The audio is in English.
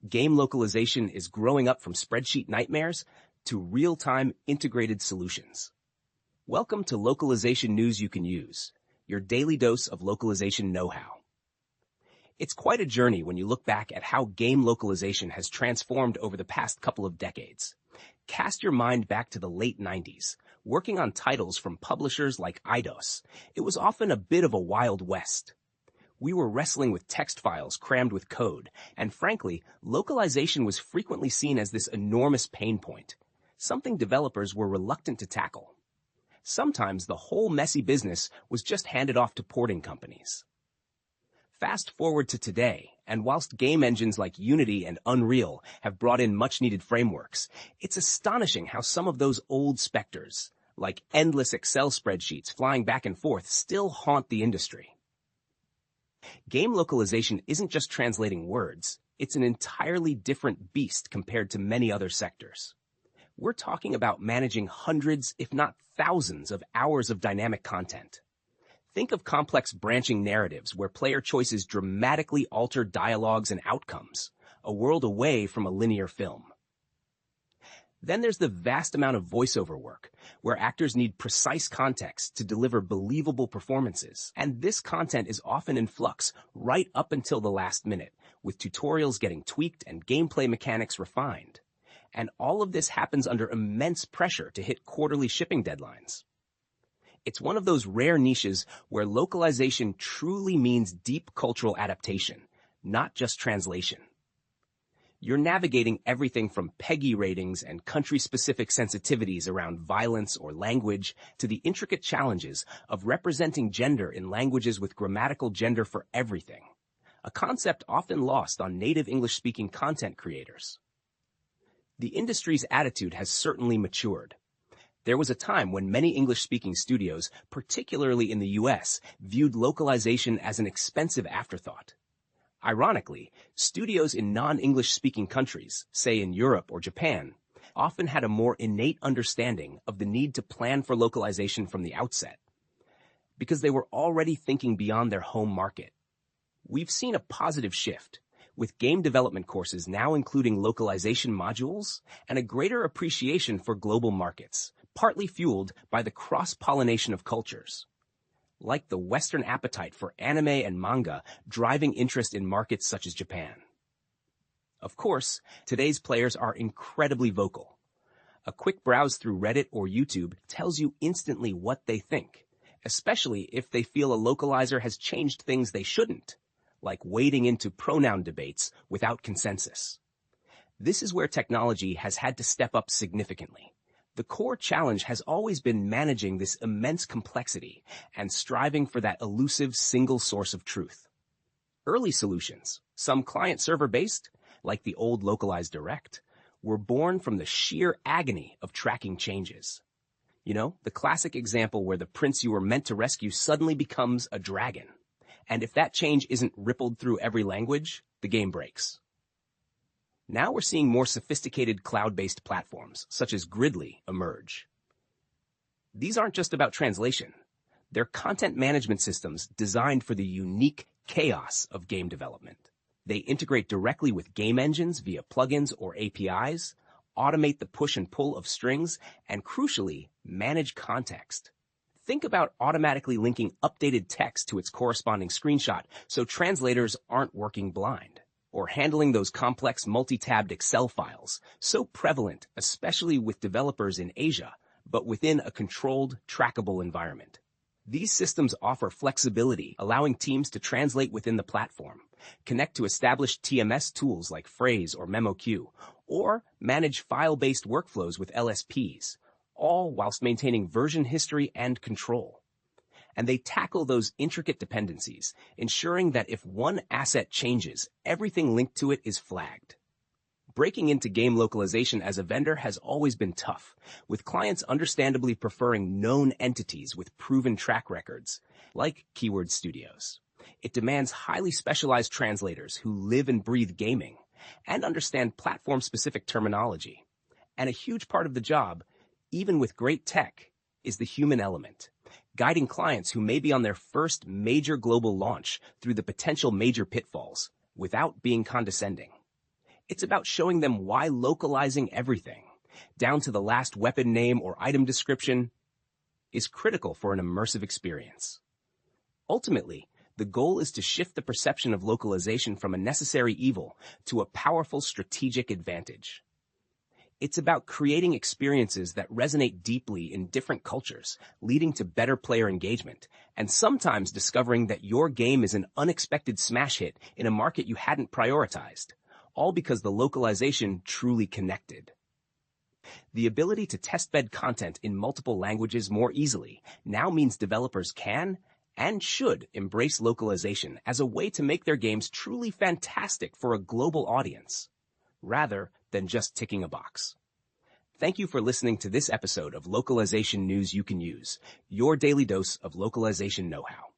game localization is growing up from spreadsheet nightmares to real-time integrated solutions. Welcome to Localization News You Can Use, your daily dose of localization know-how. It's quite a journey when you look back at how game localization has transformed over the past couple of decades. Cast your mind back to the late 90s. Working on titles from publishers like Eidos, it was often a bit of a Wild West. We were wrestling with text files crammed with code, and frankly, localization was frequently seen as this enormous pain point, something developers were reluctant to tackle. Sometimes the whole messy business was just handed off to porting companies. Fast forward to today, and whilst game engines like Unity and Unreal have brought in much-needed frameworks, it's astonishing how some of those old specters, like endless Excel spreadsheets flying back and forth, still haunt the industry. Game localization isn't just translating words, it's an entirely different beast compared to many other sectors. We're talking about managing hundreds, if not thousands, of hours of dynamic content. Think of complex branching narratives where player choices dramatically alter dialogues and outcomes, a world away from a linear film. Then there's the vast amount of voiceover work, where actors need precise context to deliver believable performances. And this content is often in flux right up until the last minute, with tutorials getting tweaked and gameplay mechanics refined. And all of this happens under immense pressure to hit quarterly shipping deadlines. It's one of those rare niches where localization truly means deep cultural adaptation, not just translation. You're navigating everything from PEGI ratings and country-specific sensitivities around violence or language to the intricate challenges of representing gender in languages with grammatical gender for everything, a concept often lost on native English-speaking content creators. The industry's attitude has certainly matured. There was a time when many English-speaking studios, particularly in the US, viewed localization as an expensive afterthought. Ironically, studios in non-English speaking countries, say in Europe or Japan, often had a more innate understanding of the need to plan for localization from the outset, because they were already thinking beyond their home market. We've seen a positive shift, with game development courses now including localization modules and a greater appreciation for global markets, partly fueled by the cross-pollination of cultures. Like the Western appetite for anime and manga driving interest in markets such as Japan. Of course, today's players are incredibly vocal. A quick browse through Reddit or YouTube tells you instantly what they think, especially if they feel a localizer has changed things they shouldn't, like wading into pronoun debates without consensus. This is where technology has had to step up significantly. The core challenge has always been managing this immense complexity and striving for that elusive single source of truth. Early solutions, some client-server based, like the old Localize Direct, were born from the sheer agony of tracking changes. You know, the classic example where the prince you were meant to rescue suddenly becomes a dragon. And if that change isn't rippled through every language, the game breaks. Now we're seeing more sophisticated cloud-based platforms, such as Gridley, emerge. These aren't just about translation. They're content management systems designed for the unique chaos of game development. They integrate directly with game engines via plugins or APIs, automate the push and pull of strings, and crucially, manage context. Think about automatically linking updated text to its corresponding screenshot so translators aren't working blind. Or handling those complex multi-tabbed Excel files, so prevalent, especially with developers in Asia, but within a controlled, trackable environment. These systems offer flexibility, allowing teams to translate within the platform, connect to established TMS tools like Phrase or MemoQ, or manage file-based workflows with LSPs, all whilst maintaining version history and control. And they tackle those intricate dependencies, ensuring that if one asset changes, everything linked to it is flagged. Breaking into game localization as a vendor has always been tough, with clients understandably preferring known entities with proven track records, like Keyword Studios. It demands highly specialized translators who live and breathe gaming and understand platform-specific terminology. And a huge part of the job, even with great tech, is the human element, guiding clients who may be on their first major global launch through the potential major pitfalls without being condescending. It's about showing them why localizing everything, down to the last weapon name or item description, is critical for an immersive experience. Ultimately, the goal is to shift the perception of localization from a necessary evil to a powerful strategic advantage. It's about creating experiences that resonate deeply in different cultures, leading to better player engagement, and sometimes discovering that your game is an unexpected smash hit in a market you hadn't prioritized, all because the localization truly connected. The ability to test-bed content in multiple languages more easily now means developers can and should embrace localization as a way to make their games truly fantastic for a global audience, rather than just ticking a box. Thank you for listening to this episode of Localization News You Can Use, your daily dose of localization know-how.